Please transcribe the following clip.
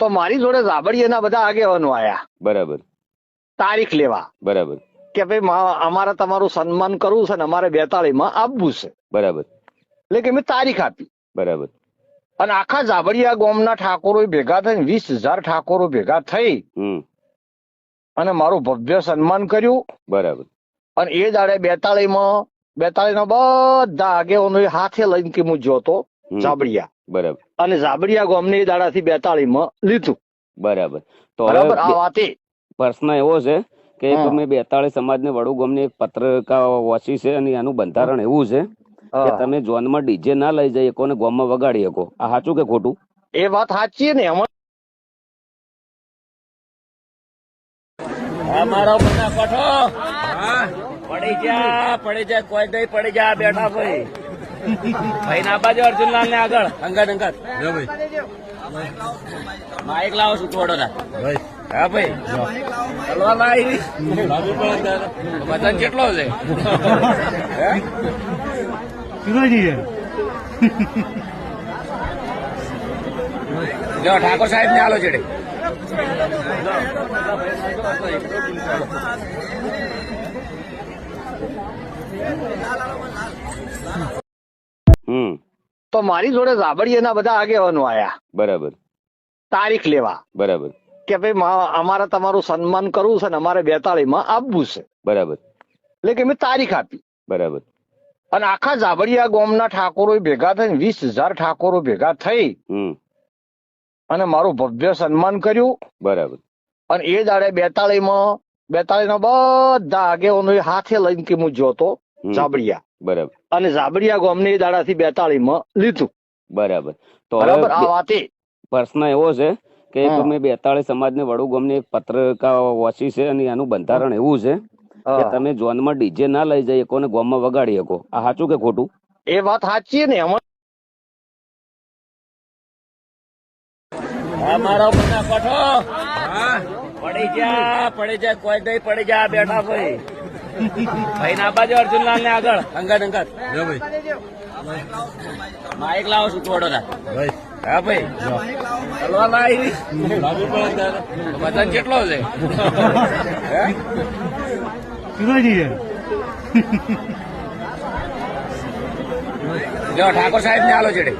તો મારી જોડે ઝાબડિયાના બધા આગેવાનો આયા, બરાબર તારીખ લેવા, બરાબર કે ભાઈ અમારે તમારું સન્માન કરવું છે ને અમારે 42 માં આપવું છે. બરાબર એટલે કે મેં તારીખ આપી. બરાબર અને આખા ઝાબડિયા ગામના ઠાકોરો ભેગા થઈને 20,000 ઠાકોરો ભેગા થઈ અને મારું ભવ્ય સન્માન કર્યું. બરાબર અને એ દાડે 42 માં 42 ના બધા આગેવાનો હાથે લઈને કે હું જોતો ઝાબડિયા. બરાબર અને ઝાબડિયા ગામને એ દાડાથી 42 માં લીધું. બરાબર. તો બરાબર. આ વાતે પ્રશ્ન એવો છે કે તમે 42 સમાજને વડુ ગામની પત્રિકા વાંચી છે અને એનું બંધારણ એવું છે કે તમે જોનમાં ડીજે ના લઈ જઈ શકો ને ગામમાં વગાડી શકો. આ સાચું કે ખોટું? એ વાત સાચી ને. એમાં મારો બધા પઠો પડી જા કોઈ નહીં પડી જા. બેઠા ભાઈ ભાઈ ના બાજુ અર્જુનલાલ ને આગળ અંગત માઇક લાવો છું થોડો ના. હા ભાઈ ચલવા લાવી વજન કેટલો છે? જો ઠાકોર સાહેબ ને આલો છેડે. તો મારી જોડે ઝાબડિયાના બધા આગેવાનો આયા, બરાબર તારીખ લેવા, બરાબર કે ભાઈ અમારે તમારું સન્માન કરવું છે ને અમારે 42 માં આપવું છે. બરાબર એટલે કે મેં તારીખ આપી. બરાબર અને આખા ઝાબડિયા ગામના ઠાકોરો ભેગા થઈને 20,000 ઠાકોરો ભેગા થઈ અને મારું ભવ્ય સન્માન કર્યું. બરાબર અને એ દાડે 42 માં 42 ના બધા આગેવાનો હાથે લઈને કે હું જોતો ઝાબડિયા. બરાબર. અને ઝાબડિયા ગામને એ દાડાથી 42 માં લીધું. બરાબર. તો બરાબર. આ વાતે પ્રશ્ન એવો છે કે તમે 42 સમાજને વડુ ગામની પત્રિકા વાંચી છે અને એનું બંધારણ એવું છે કે તમે જોનમાં ડીજે ના લઈ જઈ શકો ને ગામમાં વગાડી શકો. આ સાચું કે ખોટું? એ વાત સાચી ને. એમાં મારો બધા પઠો પડી જા કોઈ નહીં પડી જા. બેઠા ભાઈ ભાઈ ના બાજુ અર્જુનલાલ ને આગળ અંગત માઇક લાવો છું થોડો ના. હા ભાઈ ચલવા લાવી વજન કેટલો છે? જો ઠાકોર સાહેબ ને આલો છેડે.